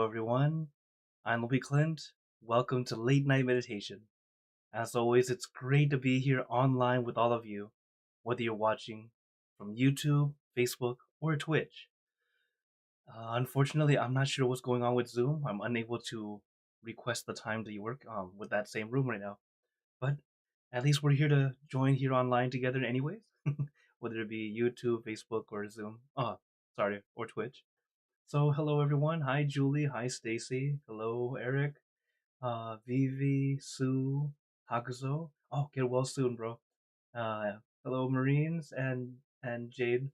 everyone. I'm Louis Clint. Welcome to Late Night Meditation. As always, it's great to be here online with all of you, whether you're watching from YouTube, Facebook, or Twitch. Unfortunately, I'm not sure what's going on with Zoom. I'm unable to request the time to work with that same room right now. But at least we're here to join here online together anyways, whether it be YouTube, Facebook, or Zoom. Or Twitch. So hello everyone. Hi Julie. Hi Stacy. Hello Eric. Vivi, Sue, Hakuzo. Oh, get well soon, bro. Hello Marines and Jade.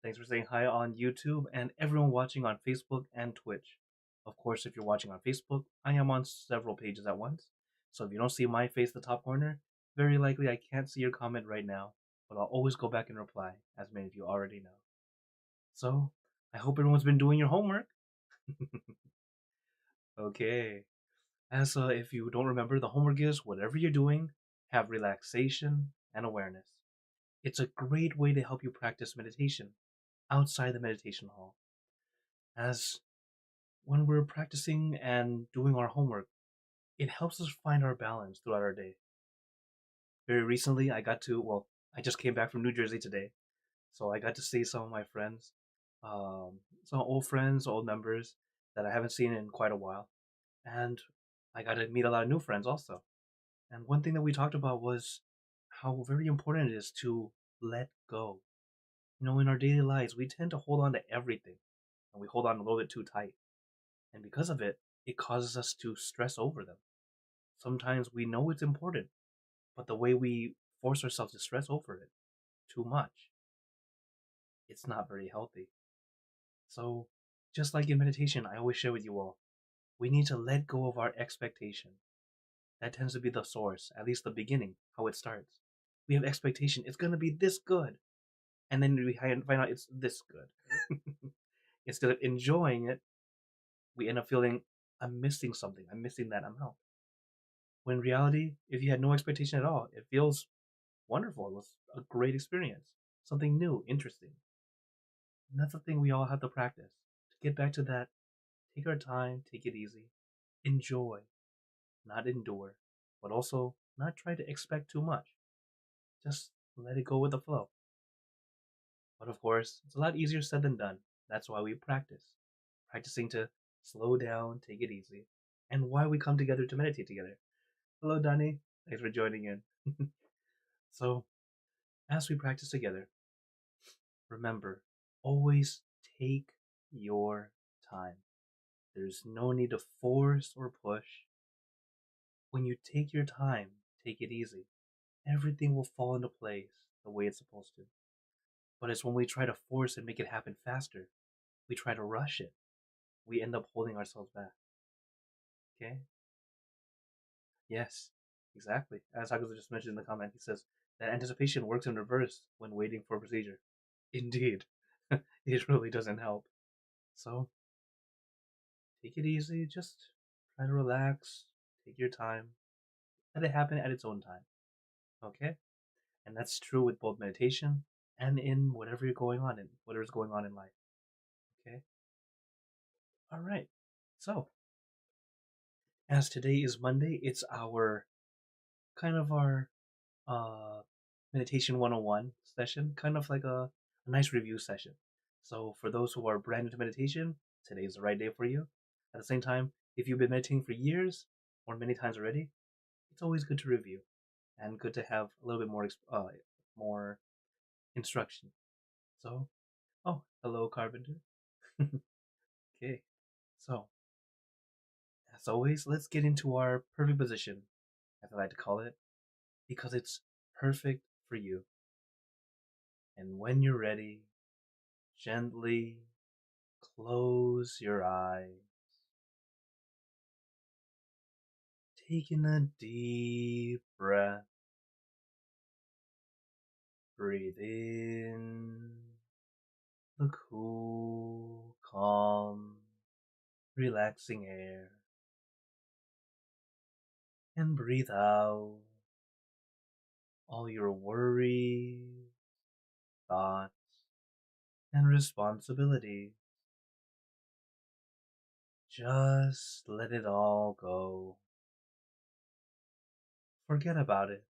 Thanks for saying hi on YouTube and everyone watching on Facebook and Twitch. Of course, if you're watching on Facebook, I am on several pages at once. So if you don't see my face in the top corner, very likely I can't see your comment right now, but I'll always go back and reply, as many of you already know. So I hope everyone's been doing your homework. Okay. As if you don't remember, the homework is whatever you're doing, have relaxation and awareness. It's a great way to help you practice meditation outside the meditation hall. As when we're practicing and doing our homework, it helps us find our balance throughout our day. Very recently, I just came back from New Jersey today, so I got to see some of my friends, some old friends, old members that I haven't seen in quite a while, and I got to meet a lot of new friends also. And one thing that we talked about was how very important it is to let go. In our daily lives, we tend to hold on to everything, and we hold on a little bit too tight. And because of it, it causes us to stress over them. Sometimes we know it's important, but the way we force ourselves to stress over it too much, it's not very healthy. So, just like in meditation, I always share with you all, we need to let go of our expectation. That tends to be the source, at least the beginning, how it starts. We have expectation, it's going to be this good. And then we find out it's this good. Instead of enjoying it, we end up feeling, I'm missing something. I'm missing that amount. When in reality, if you had no expectation at all, it feels wonderful. It was a great experience. Something new, interesting. And that's the thing we all have to practice. To get back to that, take our time, take it easy. Enjoy, not endure, but also not try to expect too much. Just let it go with the flow. But of course, it's a lot easier said than done. That's why we practice. Practicing to slow down, take it easy, and why we come together to meditate together. Hello, Danny. Thanks for joining in. So, as we practice together, remember, always take your time. There's no need to force or push. When you take your time, take it easy, everything will fall into place the way it's supposed to. But it's when we try to force and make it happen faster, we try to rush it, we end up holding ourselves back. Okay? Yes, exactly. As Hakuzo just mentioned in the comment, he says that anticipation works in reverse when waiting for a procedure. Indeed, it really doesn't help. So, take it easy, just try to relax, take your time, let it happen at its own time. Okay? And that's true with both meditation and in whatever's going on in life. Okay? Alright. So, as today is Monday, it's our uh meditation 101 session, kind of like a nice review session. So for those who are brand new to meditation, today is the right day for you. At the same time, if you've been meditating for years or many times already, it's always good to review and good to have a little bit more instruction. So, oh, hello, Carpenter. Okay, so as always, let's get into our perfect position, as I like to call it, because it's perfect for you. And when you're ready, gently close your eyes. Taking a deep breath. Breathe in the cool, calm, relaxing air. And breathe out all your worries, thoughts, and responsibilities. Just let it all go. Forget about it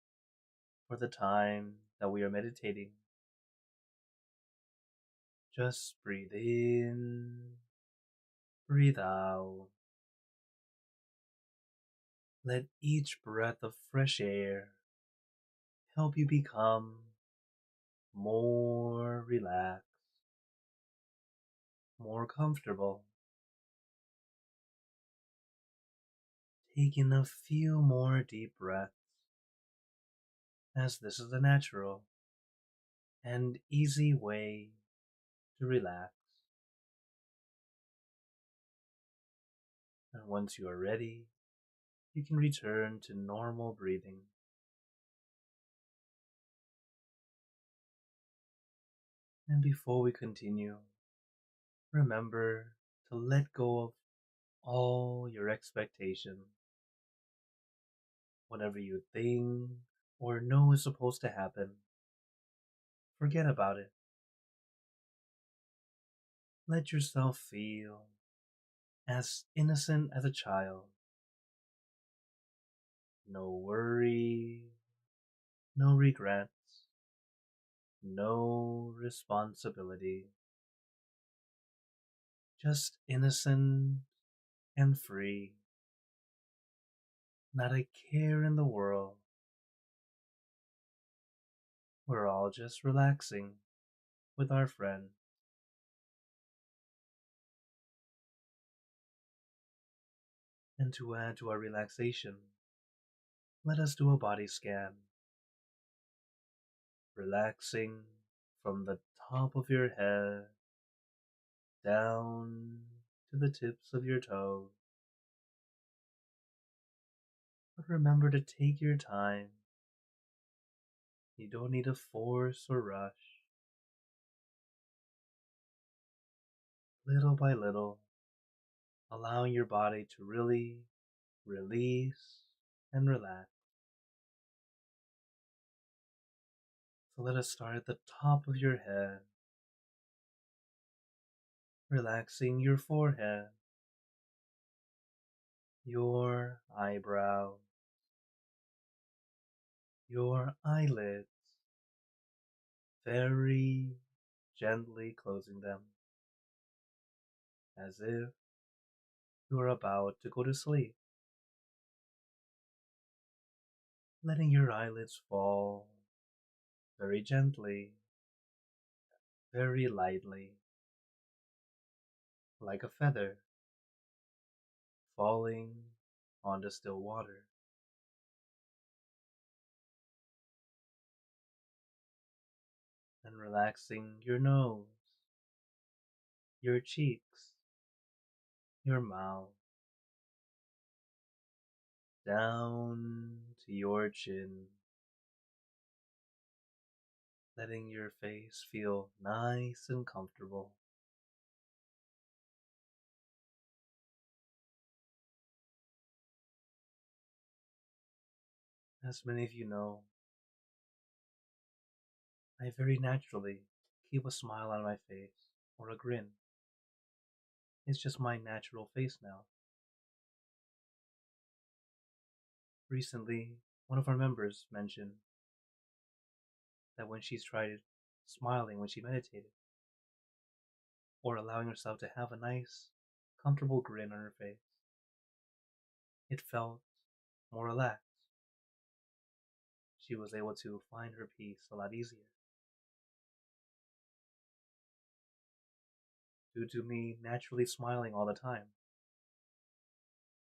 for the time that we are meditating. Just breathe in, breathe out. Let each breath of fresh air help you become more relaxed, more comfortable. Taking a few more deep breaths, as this is a natural and easy way to relax. And once you are ready, you can return to normal breathing. And before we continue, remember to let go of all your expectations. Whatever you think or know is supposed to happen, forget about it. Let yourself feel as innocent as a child. No worry, no regrets, no responsibility. Just innocent and free. Not a care in the world. We're all just relaxing with our friend. And to add to our relaxation, let us do a body scan. Relaxing from the top of your head down to the tips of your toes. But remember to take your time. You don't need to force or rush. Little by little, allowing your body to really release and relax. So let us start at the top of your head, relaxing your forehead, your eyebrows, your eyelids, very gently closing them as if you are about to go to sleep. Letting your eyelids fall very gently, very lightly, like a feather falling onto still water. And relaxing your nose, your cheeks, your mouth, down to your chin, letting your face feel nice and comfortable. As many of you know, I very naturally keep a smile on my face or a grin. It's just my natural face now. Recently, one of our members mentioned that when she's tried smiling when she meditated, or allowing herself to have a nice, comfortable grin on her face, it felt more relaxed. She was able to find her peace a lot easier. Due to me naturally smiling all the time,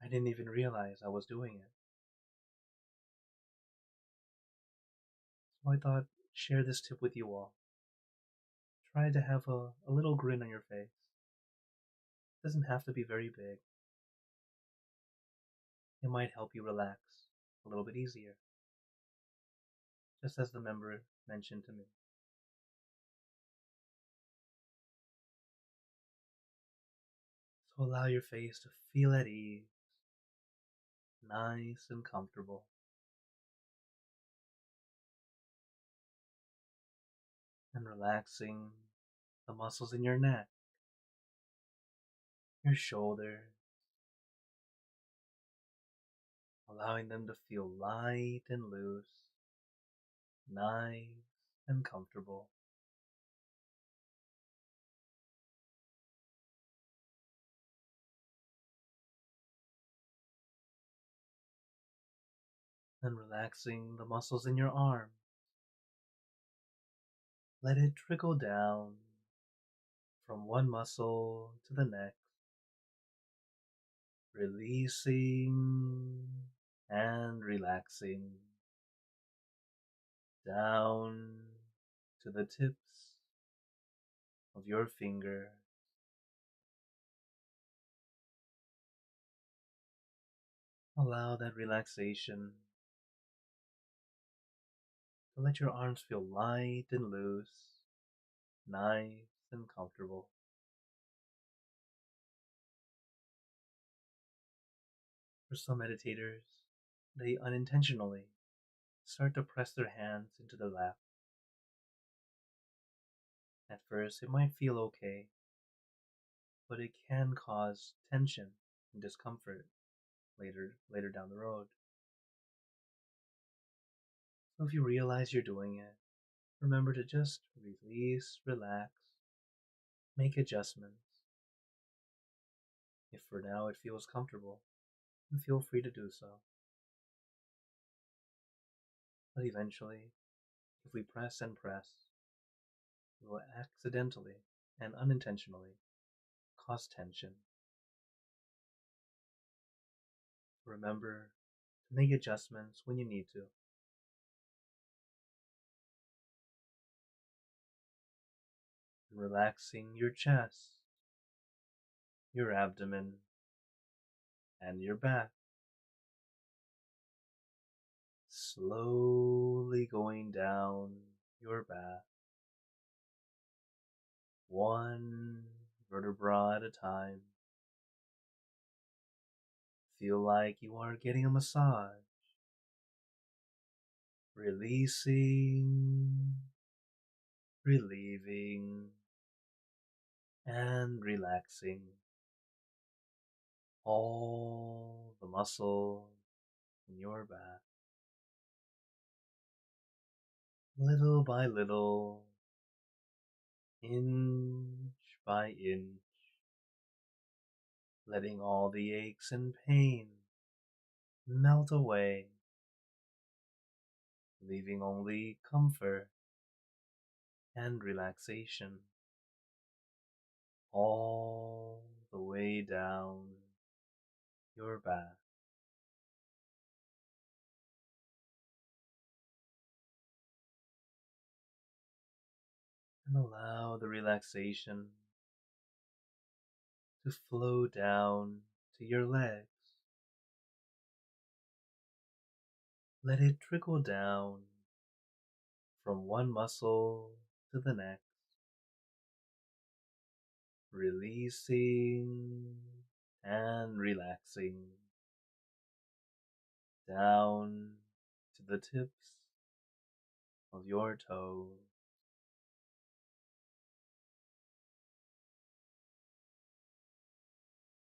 I didn't even realize I was doing it. So I thought, share this tip with you all. Try to have a little grin on your face. It doesn't have to be very big. It might help you relax a little bit easier, just as the member mentioned to me. So allow your face to feel at ease, nice and comfortable. And relaxing the muscles in your neck, your shoulders, allowing them to feel light and loose, nice and comfortable. And relaxing the muscles in your arm. Let it trickle down from one muscle to the next, releasing and relaxing down to the tips of your fingers. Allow that relaxation to let your arms feel light and loose, nice and comfortable. For some meditators, they unintentionally start to press their hands into their lap. At first, it might feel okay, but it can cause tension and discomfort later down the road. So if you realize you're doing it, remember to just release, relax, make adjustments. If for now it feels comfortable, then feel free to do so. But eventually, if we press and press, we will accidentally and unintentionally cause tension. Remember to make adjustments when you need to. Relaxing your chest, your abdomen, and your back. Slowly going down your back, one vertebra at a time. Feel like you are getting a massage, releasing, relieving, and relaxing all the muscles in your back. Little by little, inch by inch, letting all the aches and pain melt away, leaving only comfort and relaxation all the way down your back. And allow the relaxation to flow down to your legs. Let it trickle down from one muscle to the next, releasing and relaxing down to the tips of your toes.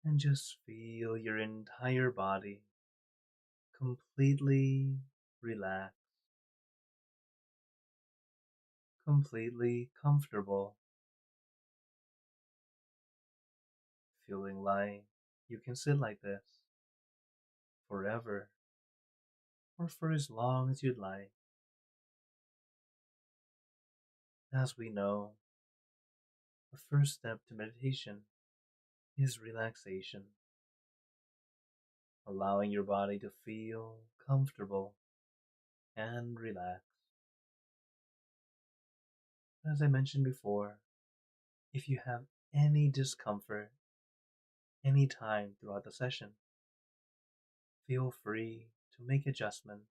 And just feel your entire body completely relaxed, completely comfortable, feeling like you can sit like this forever or for as long as you'd like. As we know, the first step to meditation is relaxation, allowing your body to feel comfortable and relaxed. As I mentioned before, if you have any discomfort any time throughout the session, feel free to make adjustments.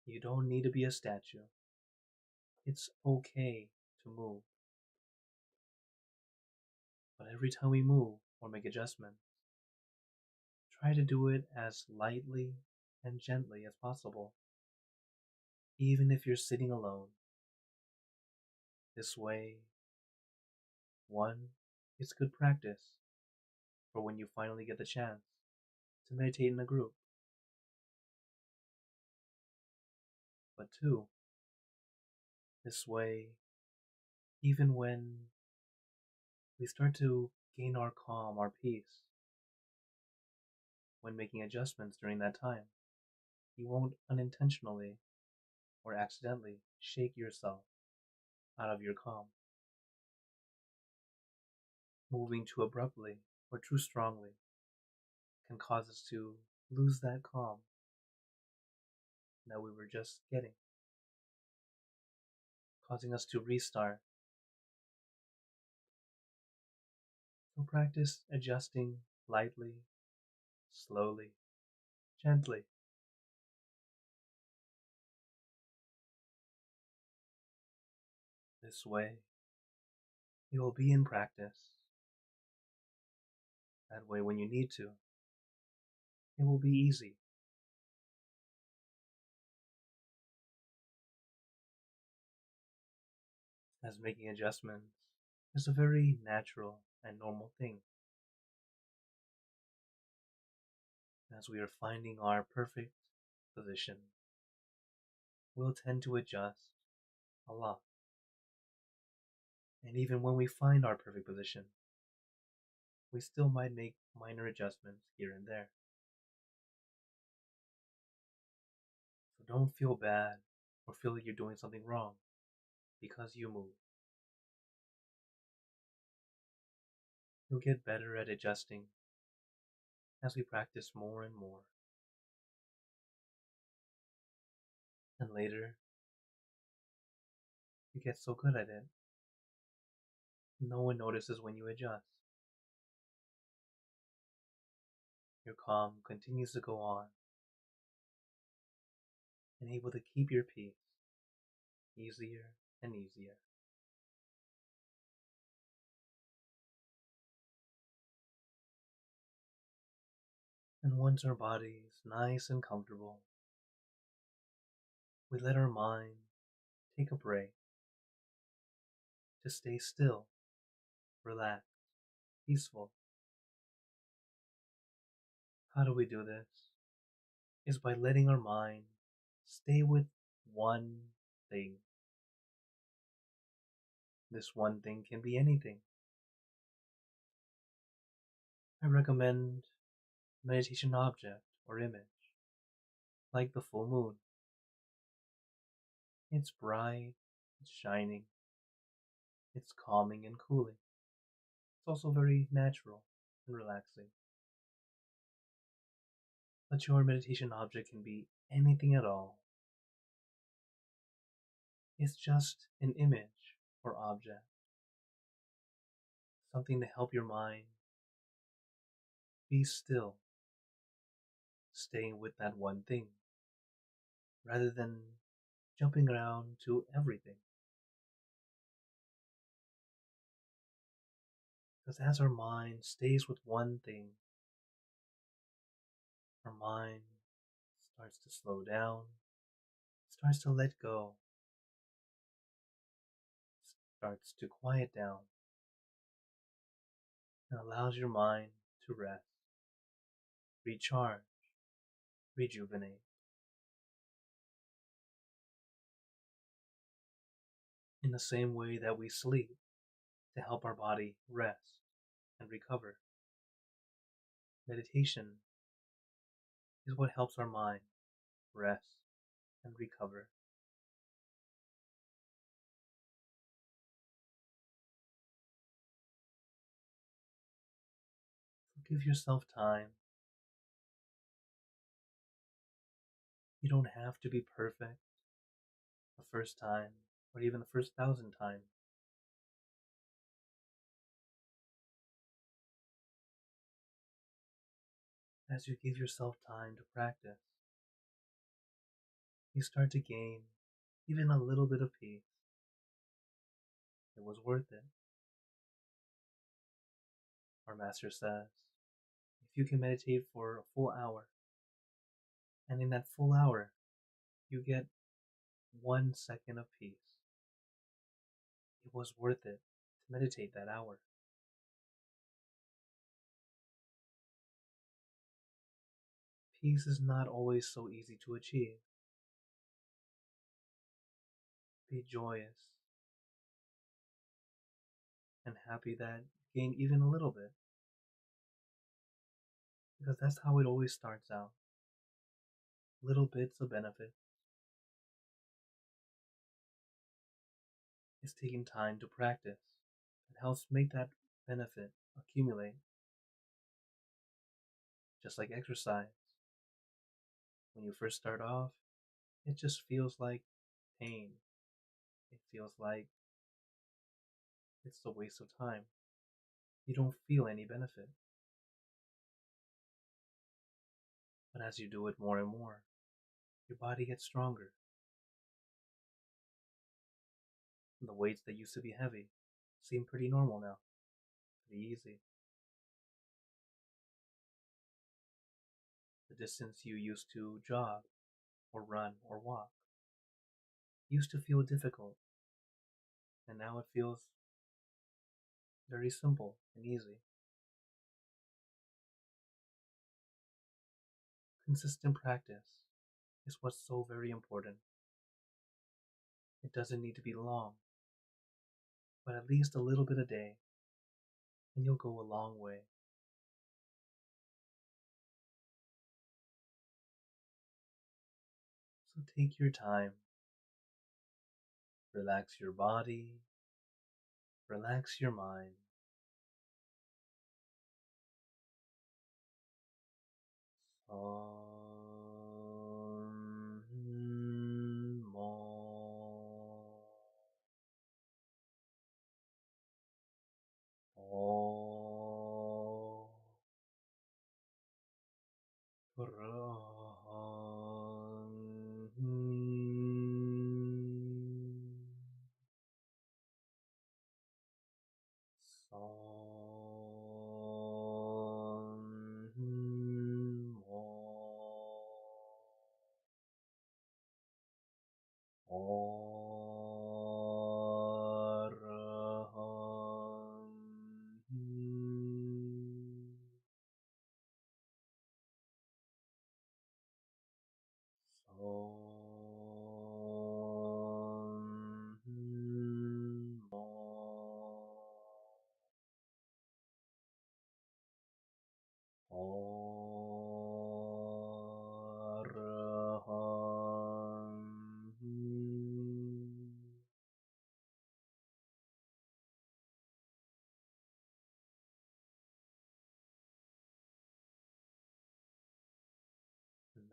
You don't need to be a statue. It's okay to move. But every time we move or make adjustments, try to do it as lightly and gently as possible, even if you're sitting alone. This way, one, it's good practice for when you finally get the chance to meditate in a group. But two, this way, even when we start to gain our calm, our peace, when making adjustments during that time, you won't unintentionally or accidentally shake yourself out of your calm. Moving too abruptly or too strongly can cause us to lose that calm that we were just getting, causing us to restart. So practice adjusting lightly, slowly, gently. This way, you will be in practice. That way, when you need to, it will be easy. As making adjustments is a very natural and normal thing. As we are finding our perfect position, we'll tend to adjust a lot. And even when we find our perfect position, we still might make minor adjustments here and there. So don't feel bad or feel like you're doing something wrong because you move. You'll get better at adjusting as we practice more and more. And later, you get so good at it, no one notices when you adjust. Your calm continues to go on, and able to keep your peace easier and easier. And once our body is nice and comfortable, we let our mind take a break to stay still, relaxed, peaceful. How do we do this? Is by letting our mind stay with one thing. This one thing can be anything. I recommend meditation object or image, like the full moon. It's bright, it's shining, it's calming and cooling. It's also very natural and relaxing. But your meditation object can be anything at all. It's just an image or object, something to help your mind be still, staying with that one thing, rather than jumping around to everything. Because as our mind stays with one thing, our mind starts to slow down, starts to let go, starts to quiet down, and allows your mind to rest, recharge, rejuvenate. In the same way that we sleep to help our body rest and recover, meditation is what helps our mind rest and recover. So give yourself time. You don't have to be perfect the first time or even the first 1,000 times. As you give yourself time to practice, you start to gain even a little bit of peace. It was worth it. Our master says, if you can meditate for a full hour, and in that full hour, you get 1 second of peace, it was worth it to meditate that hour. Peace is not always so easy to achieve. Be joyous and happy that you gain even a little bit, because that's how it always starts out. Little bits of benefit. It's taking time to practice. It helps make that benefit accumulate, just like exercise. When you first start off, it just feels like pain. It feels like it's a waste of time. You don't feel any benefit. But as you do it more and more, your body gets stronger. The weights that used to be heavy seem pretty normal now, pretty easy. The distance you used to jog or run or walk used to feel difficult, and now it feels very simple and easy. Consistent practice is what's so very important. It doesn't need to be long, but at least a little bit a day, and you'll go a long way. So take your time, relax your body, relax your mind.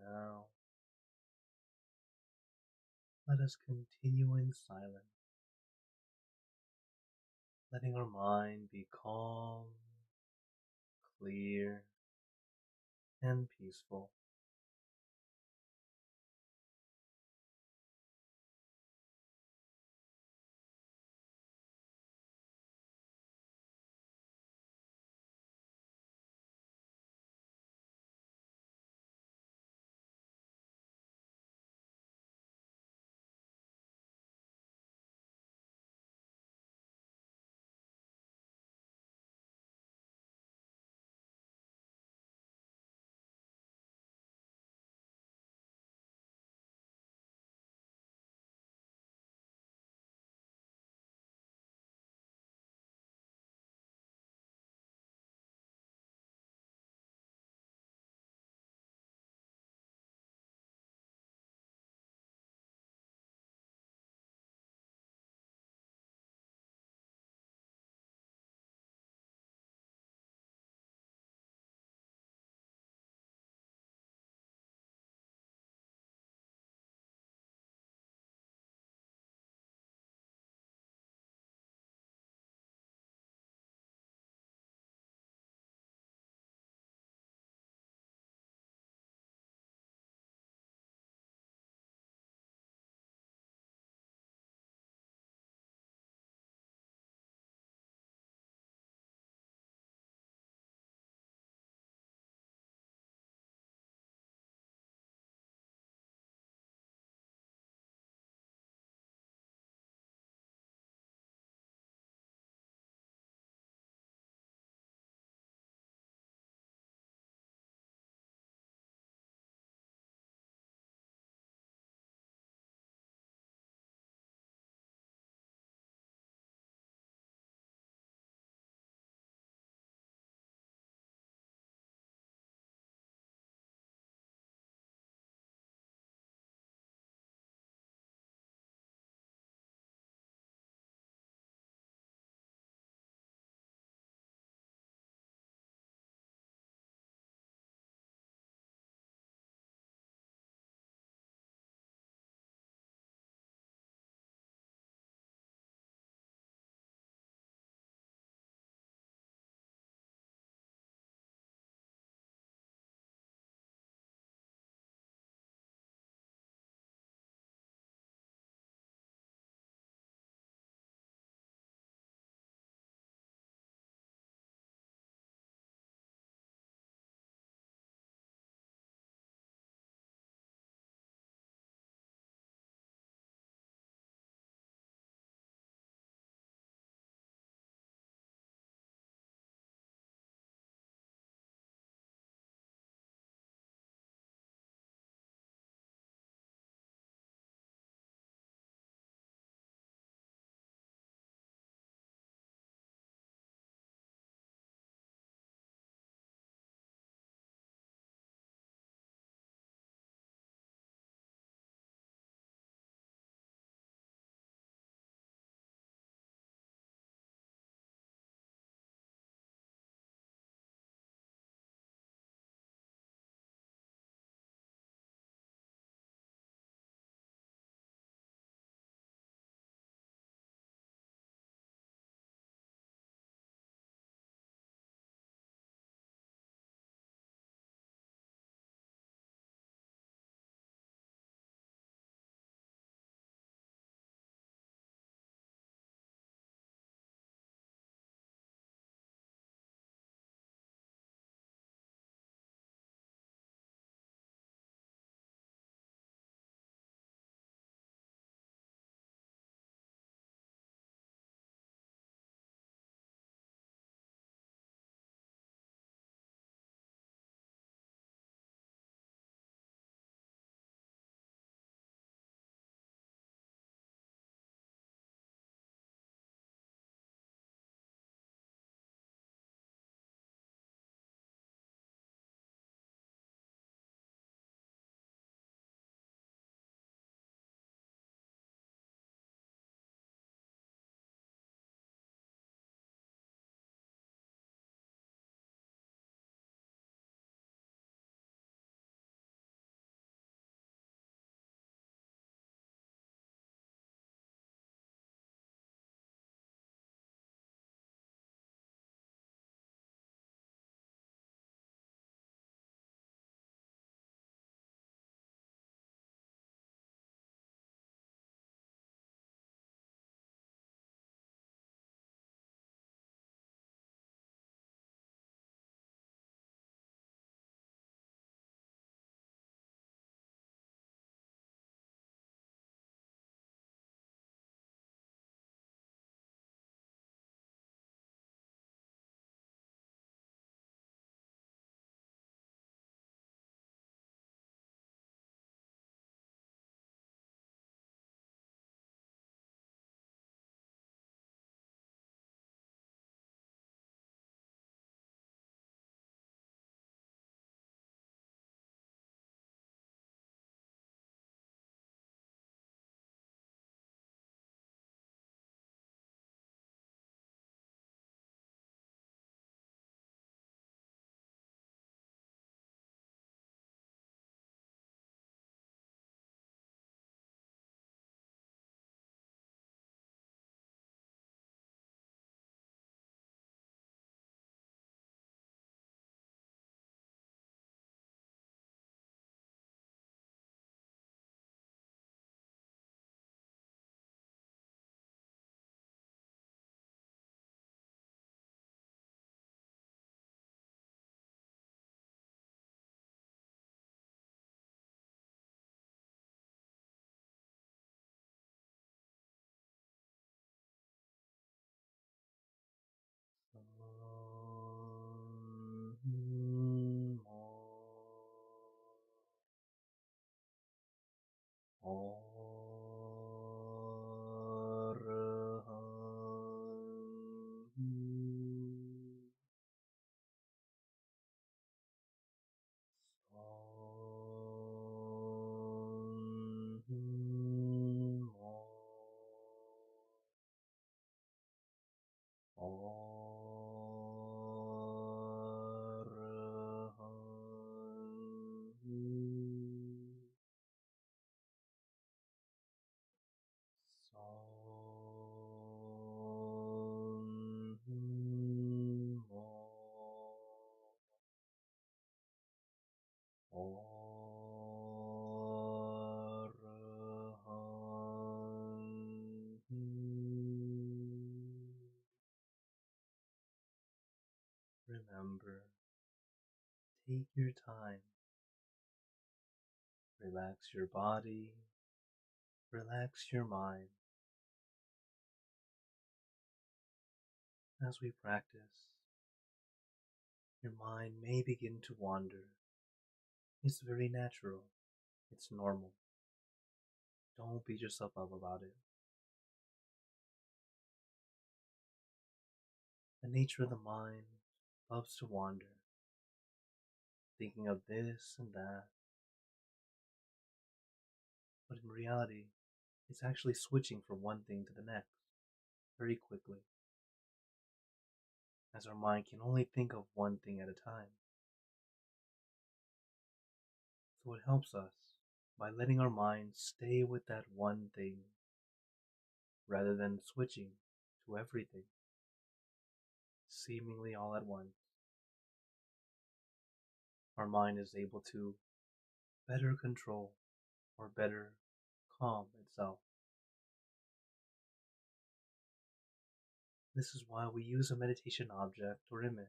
Now, let us continue in silence, letting our mind be calm, clear, and peaceful. Remember, take your time. Relax your body, relax your mind. As we practice, your mind may begin to wander. It's very natural. It's normal. Don't beat yourself up about it. The nature of the mind loves to wander, thinking of this and that, but in reality, it's actually switching from one thing to the next very quickly, as our mind can only think of one thing at a time. So it helps us by letting our mind stay with that one thing rather than switching to everything, seemingly all at once. Our mind is able to better control or better calm itself. This is why we use a meditation object or image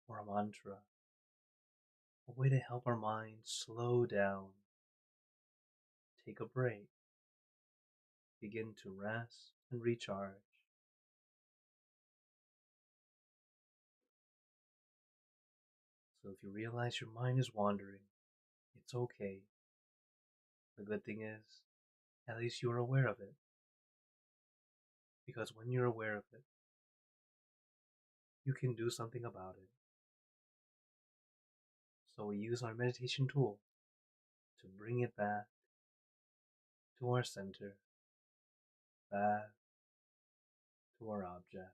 or a mantra, a way to help our mind slow down, take a break, begin to rest and recharge. So if you realize your mind is wandering, it's okay. The good thing is, at least you are aware of it. Because when you're aware of it, you can do something about it. So we use our meditation tool to bring it back to our center, back to our object.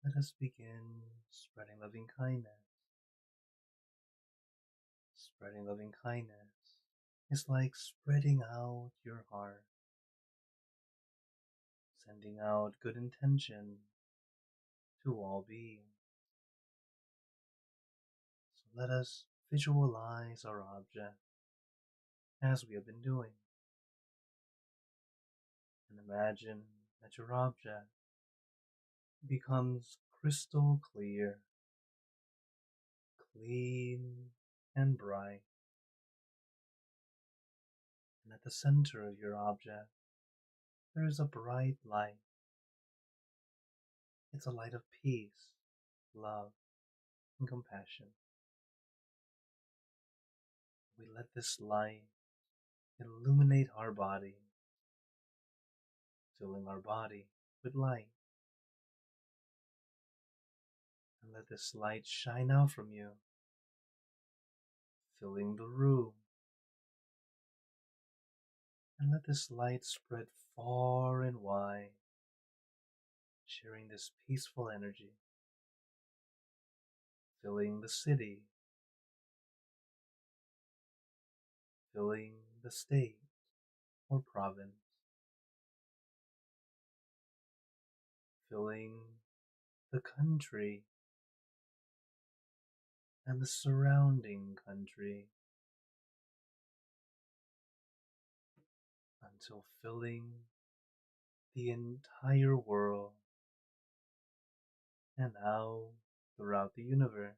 Let us begin spreading loving kindness. Spreading loving kindness is like spreading out your heart, sending out good intention to all beings. So let us visualize our object as we have been doing, and imagine that your object becomes crystal clear, clean and bright, and at the center of your object there is a bright light. It's a light of peace, love, and compassion. We let this light illuminate our body, filling our body with light. And let this light shine out from you, filling the room. And let this light spread far and wide, sharing this peaceful energy, filling the city, filling the state or province, filling the country and the surrounding country, until filling the entire world and out throughout the universe.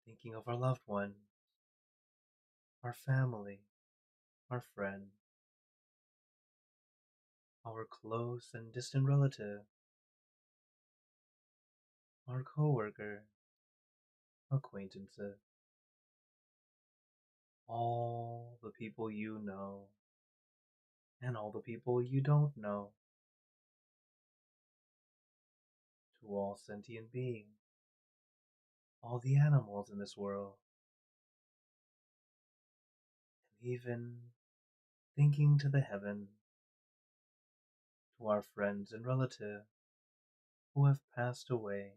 Thinking of our loved ones, our family, our friends, our close and distant relative, our coworker, acquaintances, all the people you know, and all the people you don't know, to all sentient beings, all the animals in this world, and even thinking to the heaven, to our friends and relatives who have passed away,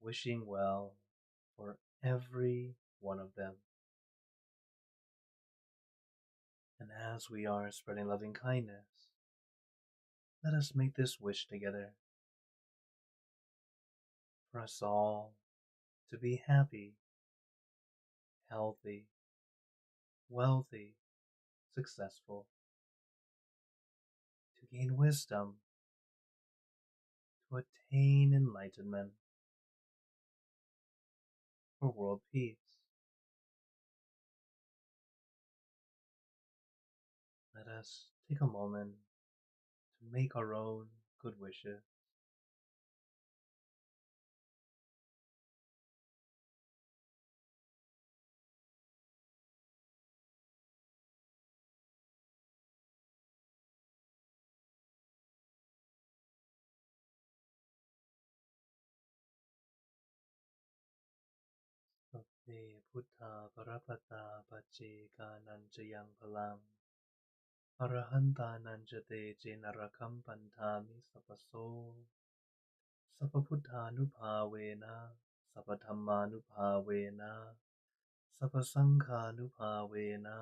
wishing well for every one of them. And as we are spreading loving kindness, let us make this wish together for us all to be happy, healthy, wealthy, successful, to gain wisdom, to attain enlightenment, for world peace. Let us take a moment to make our own good wishes. Satte Buddha Parapata Pacceka Nanjayang Palam Arahanta Nanjate Jenarakam Pantami Sapaso Sapabuddhanupavena Sapatammanupavena Sapasanghanupavena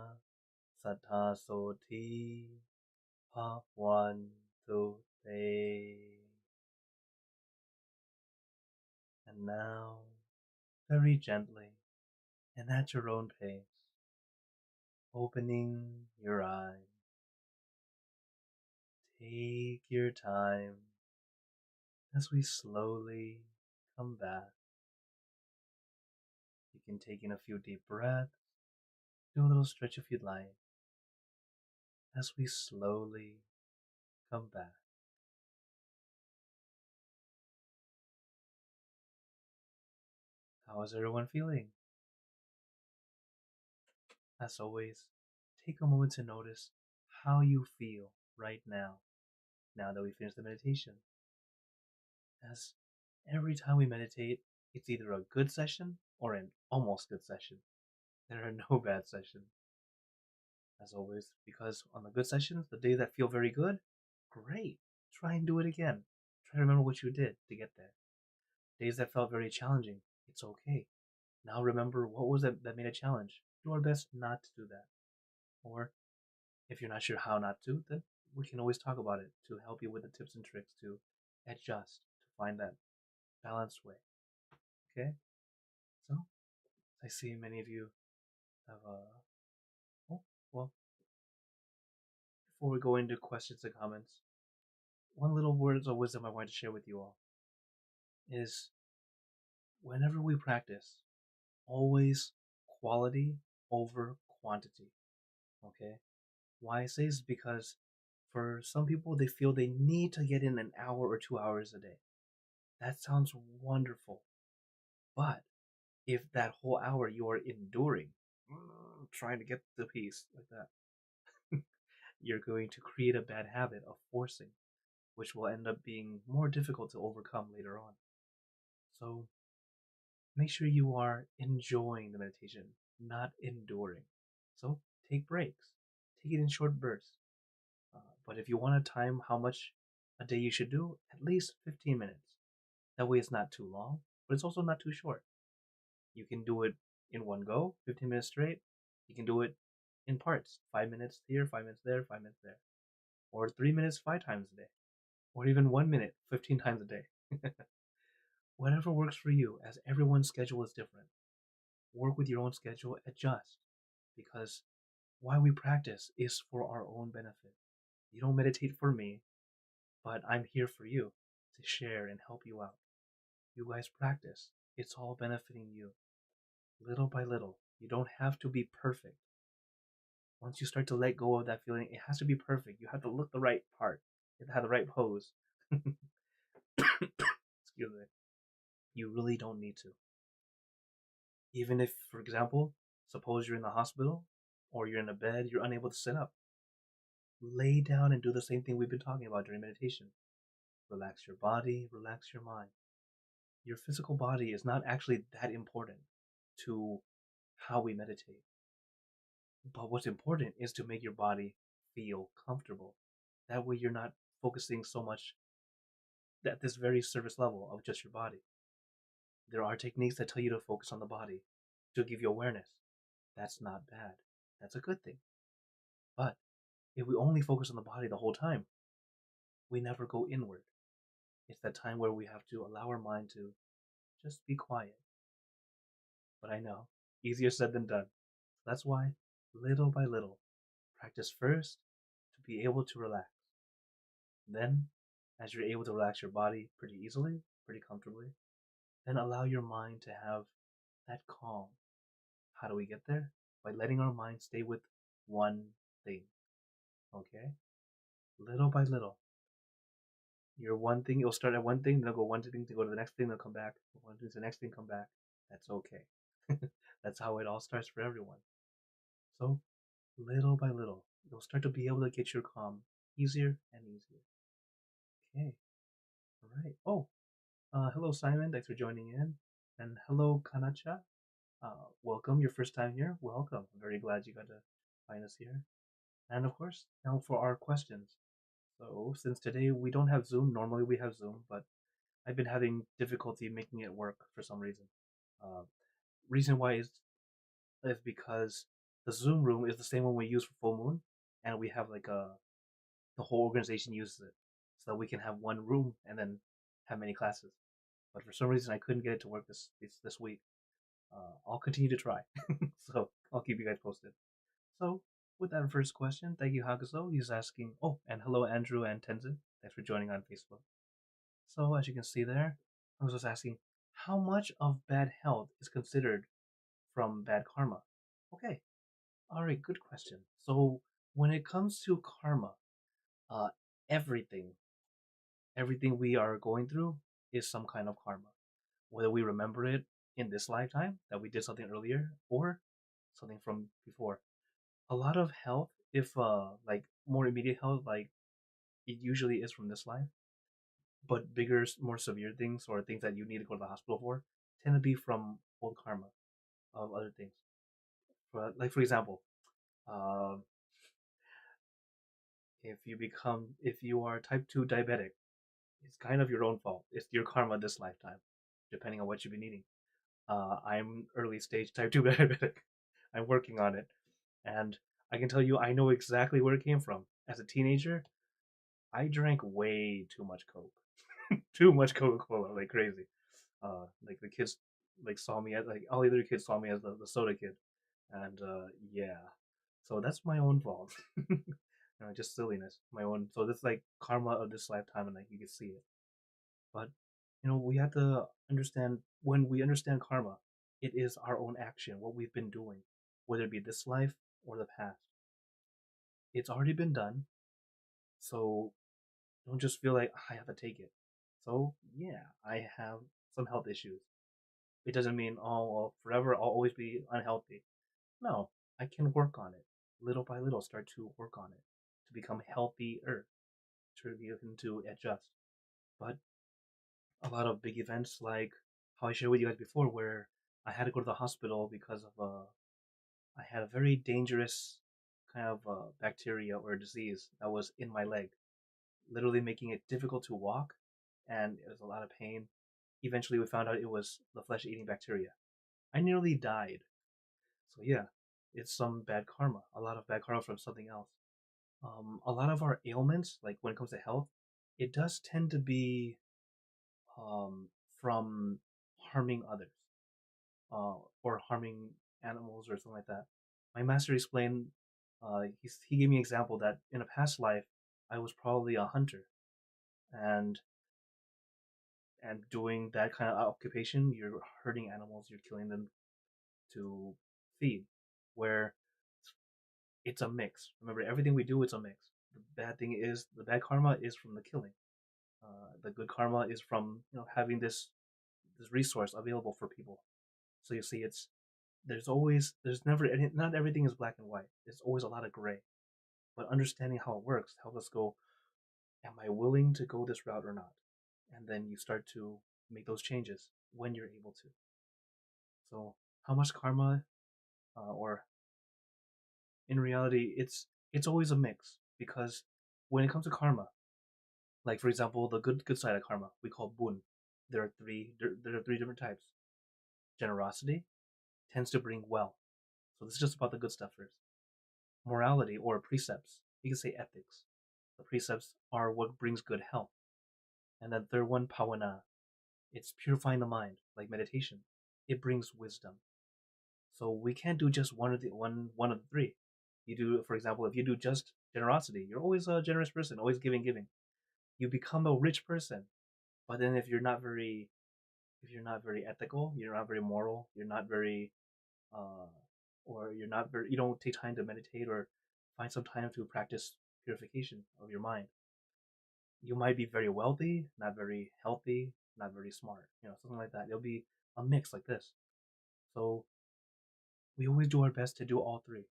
Sattasoti Bhavantu. And now, very gently and at your own pace, opening your eyes. Take your time as we slowly come back. You can take in a few deep breaths, do a little stretch if you'd like, as we slowly come back. How is everyone feeling? As always, take a moment to notice how you feel right now that we finish the meditation. As every time we meditate, it's either a good session or an almost good session. There are no bad sessions. As always, because on the good sessions, the days that feel very good, Great. Try and do it again. Try to remember what you did to get there. Days that felt very challenging, it's okay. Now remember what was it that made a challenge. Do our best not to do that. Or if you're not sure how not to, then we can always talk about it to help you with the tips and tricks to adjust, to find that balanced way. Okay? So, I see many of you have oh, well, before we go into questions and comments, one little words of wisdom I wanted to share with you all is whenever we practice, always quality over quantity. Okay? Why I say this is because for some people, they feel they need to get in an hour or 2 hours a day. That sounds wonderful. But if that whole hour you are enduring, trying to get the peace like that, you're going to create a bad habit of forcing, which will end up being more difficult to overcome later on. So make sure you are enjoying the meditation, not enduring. So take breaks, take it in short bursts. But if you want to time how much a day you should do, at least 15 minutes. That way it's not too long, but it's also not too short. You can do it in one go, 15 minutes straight. You can do it in parts, 5 minutes here, 5 minutes there, 5 minutes there. Or 3 minutes 5 times a day. Or even 1 minute 15 times a day. Whatever works for you, as everyone's schedule is different. Work with your own schedule, adjust. Because why we practice is for our own benefit. You don't meditate for me, but I'm here for you to share and help you out. You guys practice. It's all benefiting you. Little by little. You don't have to be perfect. Once you start to let go of that feeling, it has to be perfect. You have to look the right part. You have to have the right pose. Excuse me. You really don't need to. Even if, for example, suppose you're in the hospital or you're in a bed, you're unable to sit up. Lay down and do the same thing we've been talking about during meditation. Relax your body, relax your mind. Your physical body is not actually that important to how we meditate. But what's important is to make your body feel comfortable. That way you're not focusing so much at this very surface level of just your body. There are techniques that tell you to focus on the body to give you awareness. That's not bad. That's a good thing. But if we only focus on the body the whole time, we never go inward. It's that time where we have to allow our mind to just be quiet. But I know, easier said than done. That's why, little by little, practice first to be able to relax. Then, as you're able to relax your body pretty easily, pretty comfortably, then allow your mind to have that calm. How do we get there? By letting our mind stay with one thing. Okay? Little by little. Your one thing, you'll start at one thing, then it'll go one thing to go to the next thing, they'll come back. One thing to the next thing, come back. That's okay. That's how it all starts for everyone. So, little by little, you'll start to be able to get your calm easier and easier. Okay. All right. Oh, hello, Simon. Thanks for joining in. And hello, Kanacha. Welcome. Your first time here. Welcome. I'm very glad you got to find us here. And of course, now for our questions. So, since today we don't have Zoom, normally we have Zoom, but I've been having difficulty making it work for some reason. Uh, reason why is because the Zoom room is the same one we use for full moon, and we have like the whole organization uses it, so that we can have one room and then have many classes. But for some reason, I couldn't get it to work this week. I'll continue to try, so I'll keep you guys posted. So with that first question, thank you Hakuso. He's asking, oh, and hello Andrew and Tenzin. Thanks for joining on Facebook. So as you can see there, I was just asking, how much of bad health is considered from bad karma? Okay, all right, good question. So when it comes to karma, uh, everything, everything we are going through is some kind of karma. Whether we remember it in this lifetime that we did something earlier or something from before. A lot of health, if like more immediate health, like it usually is from this life, but bigger, more severe things or things that you need to go to the hospital for tend to be from old karma of other things. Like for example, um, If you are type 2 diabetic, it's kind of your own fault. It's your karma this lifetime, depending on what you've been eating. I'm early stage type 2 diabetic. I'm working on it. And I can tell you, I know exactly where it came from. As a teenager, I drank way too much Coke. Too much Coca-Cola, like crazy. Like the kids like saw me as like all the other kids saw me as the soda kid. And yeah. So that's my own fault. Just silliness. My own so this like karma of this lifetime and like you can see it. But we have to understand when we understand karma, it is our own action, what we've been doing, whether it be this life or the past. It's already been done, so don't just feel like I have to take it. So yeah, I have some health issues. It doesn't mean well forever I'll always be unhealthy. No, I can work on it little by little. Start to work on it to become healthier, to be able to adjust. But a lot of big events like how I shared with you guys before, where I had to go to the hospital because of I had a very dangerous kind of bacteria or disease that was in my leg, literally making it difficult to walk, and it was a lot of pain. Eventually, we found out it was the flesh-eating bacteria. I nearly died. So yeah, it's some bad karma, a lot of bad karma from something else. A lot of our ailments, like when it comes to health, it does tend to be um, from harming others or harming animals or something like that. My master explained, he gave me an example that in a past life, I was probably a hunter, and doing that kind of occupation, you're hurting animals, you're killing them to feed, where it's a mix. Remember, everything we do, it's a mix. The bad karma is from the killing. The good karma is from having this resource available for people. So you see, there's never not everything is black and white. There's always a lot of gray. But understanding how it works helps us go, am I willing to go this route or not? And then you start to make those changes when you're able to. So how much karma, or in reality, it's always a mix because when it comes to karma, like for example, the good side of karma we call bun. There are three different types. Generosity tends to bring wealth. So this is just about the good stuff first. Morality or precepts, you can say ethics. The precepts are what brings good health. And then third one, pavana. It's purifying the mind, like meditation. It brings wisdom. So we can't do just one of the three. You do, for example, if you do just generosity, you're always a generous person, always giving. You become a rich person. But then if you're not very ethical, you're not very moral, you're not very uh, or you don't take time to meditate or find some time to practice purification of your mind. You might be very wealthy, not very healthy, not very smart, something like that. It'll be a mix like this. So we always do our best to do all three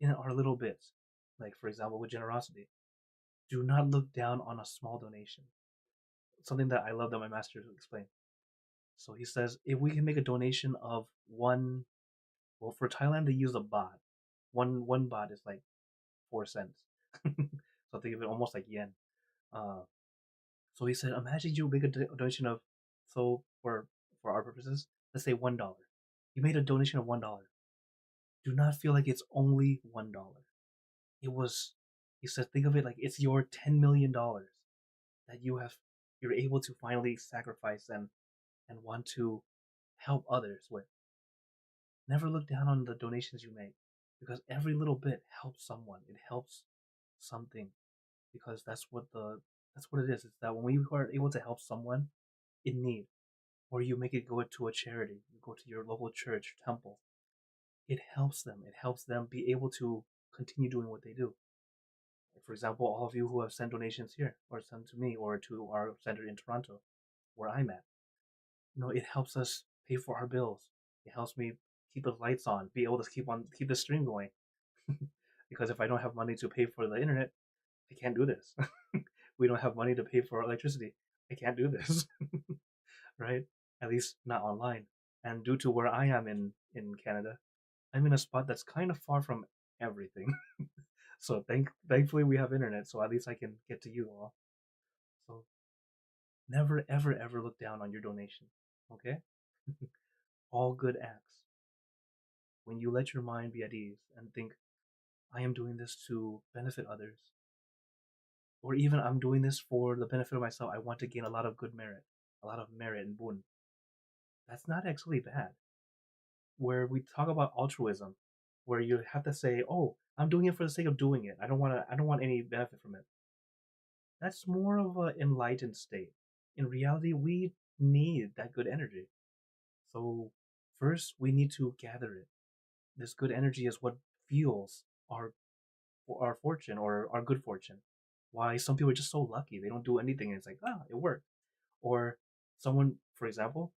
in our little bits. Like for example, with generosity, do not look down on a small donation. Something that I love that my master explained. So he says if we can make a donation of one, well, for Thailand they use a baht. One baht is like 4 cents. So think of it almost like yen. Uh, so he said, imagine you make a donation of, so for our purposes, let's say $1. You made a donation of $1. Do not feel like it's only $1. It was, he said, think of it like it's your $10 million that you're able to finally sacrifice and want to help others with. Never look down on the donations you make because every little bit helps someone. It helps something because that's what it is. It's that when we are able to help someone in need, or you make it go to a charity, you go to your local church, temple, it helps them. It helps them be able to continue doing what they do. Like for example, all of you who have sent donations here, or sent to me, or to our center in Toronto, where I'm at, it helps us pay for our bills. It helps me keep the lights on, be able to keep the stream going. Because if I don't have money to pay for the internet, I can't do this. We don't have money to pay for electricity. I can't do this. Right? At least not online. And due to where I am in Canada, I'm in a spot that's kind of far from everything. So thankfully we have internet, so at least I can get to you all. So never ever ever look down on your donation. Okay? All good acts. When you let your mind be at ease and think, I am doing this to benefit others, or even I'm doing this for the benefit of myself, I want to gain a lot of good merit, a lot of merit and boon. That's not actually bad. Where we talk about altruism, where you have to say, "Oh, I'm doing it for the sake of doing it. I don't want any benefit from it." That's more of an enlightened state. In reality, we need that good energy. So first, we need to gather it. This good energy is what fuels our fortune or our good fortune. Why some people are just so lucky they don't do anything and it's like it worked. Or someone, for example,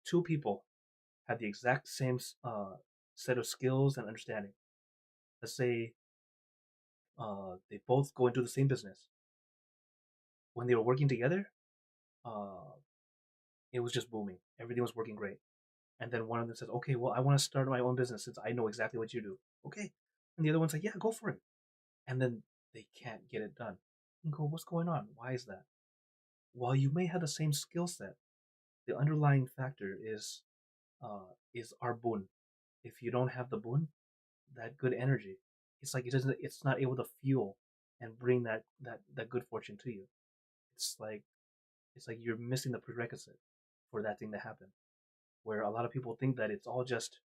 two people had the exact same set of skills and understanding. Let's say they both go into the same business. When they were working together, uh, it was just booming. Everything was working great. And then one of them says, "Okay, well, I want to start my own business since I know exactly what you do." Okay, and the other one's like, "Yeah, go for it." And then they can't get it done. You go, "What's going on? Why is that?" While you may have the same skill set, the underlying factor is our boon. If you don't have the boon, that good energy, it's like it's not able to fuel and bring that good fortune to you. It's like it's like you're missing the prerequisite for that thing to happen. Where a lot of people think that it's all just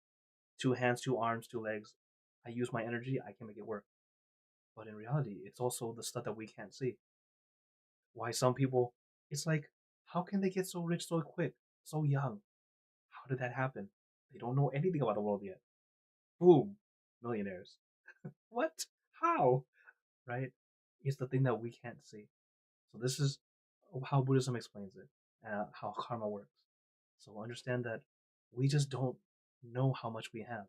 two hands, two arms, two legs. I use my energy, I can make it work. But in reality, it's also the stuff that we can't see. Why some people, it's like, how can they get so rich so quick, so young? How did that happen? They don't know anything about the world yet. Boom, millionaires. What? How? Right? It's the thing that we can't see. So this is how Buddhism explains it, how karma works. So understand that we just don't know how much we have.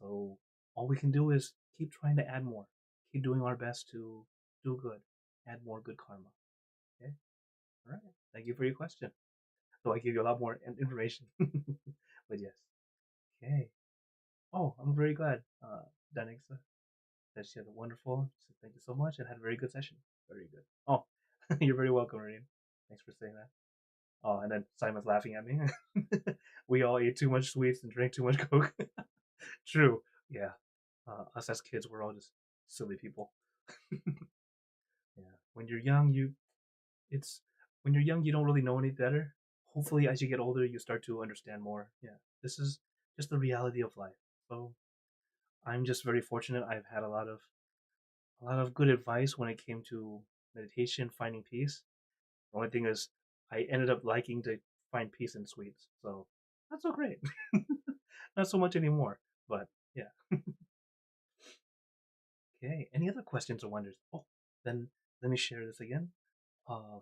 So all we can do is keep trying to add more, keep doing our best to do good, add more good karma. Okay, all right. Thank you for your question. So I give you a lot more information, but yes. Okay. Oh, I'm very glad. Danixa said she had a wonderful. She said thank you so much and had a very good session. Very good. Oh, you're very welcome, Rain. Thanks for saying that. Oh, and then Simon's laughing at me. We all ate too much sweets and drank too much Coke. True. Yeah. Us as kids, we're all just silly people. Yeah. When you're young, it's when you're young, you don't really know any better. Hopefully, as you get older, you start to understand more. Yeah. This is just the reality of life. So I'm just very fortunate. I've had a lot of good advice when it came to meditation, finding peace. The only thing is, I ended up liking to find peace in sweets. So not so great. Not so much anymore. But yeah. Okay. Any other questions or wonders? Oh, then let me share this again.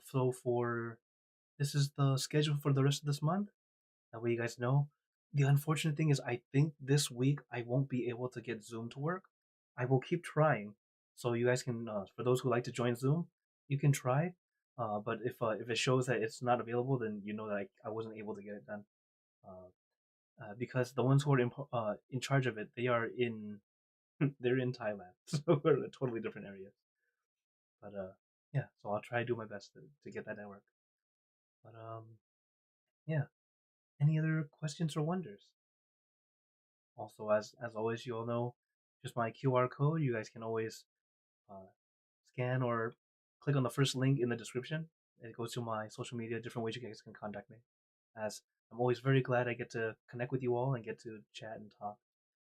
So for this is the schedule for the rest of this month. That way you guys know. The unfortunate thing is, I think this week I won't be able to get Zoom to work. I will keep trying. So you guys can, for those who like to join Zoom, you can try. But if it shows that it's not available, then you know that I wasn't able to get it done. Because the ones who are in charge of it, they are in they're in Thailand, so we're in totally different areas. But yeah, so I'll try to do my best to get that to work. But yeah. Any other questions or wonders? Also, as always, you all know, just my QR code. You guys can always uh, scan or click on the first link in the description. It goes to my social media, different ways you guys can contact me. As I'm always very glad I get to connect with you all and get to chat and talk.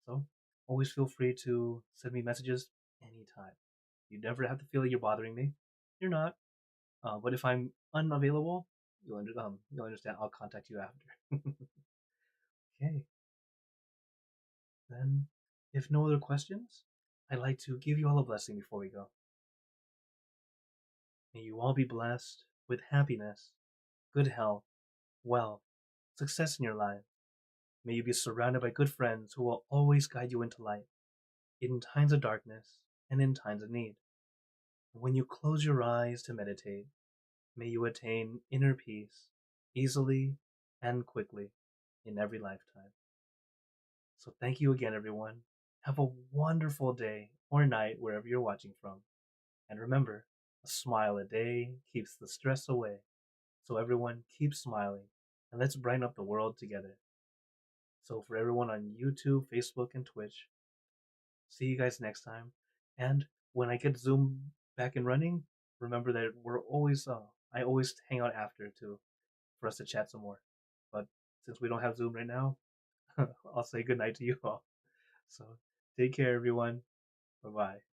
So always feel free to send me messages anytime. You never have to feel like you're bothering me. You're not. But if I'm unavailable, you'll understand. I'll contact you after. Okay. Then, if no other questions, I'd like to give you all a blessing before we go. May you all be blessed with happiness, good health, wealth, success in your life. May you be surrounded by good friends who will always guide you into light, in times of darkness and in times of need. When you close your eyes to meditate, may you attain inner peace easily and quickly in every lifetime. So thank you again, everyone. Have a wonderful day or night, wherever you're watching from. And remember, a smile a day keeps the stress away. So everyone, keep smiling, and let's brighten up the world together. So for everyone on YouTube, Facebook, and Twitch, see you guys next time. And when I get Zoom back and running, remember that I always hang out after to for us to chat some more. But since we don't have Zoom right now, I'll say goodnight to you all. So take care, everyone. Bye bye.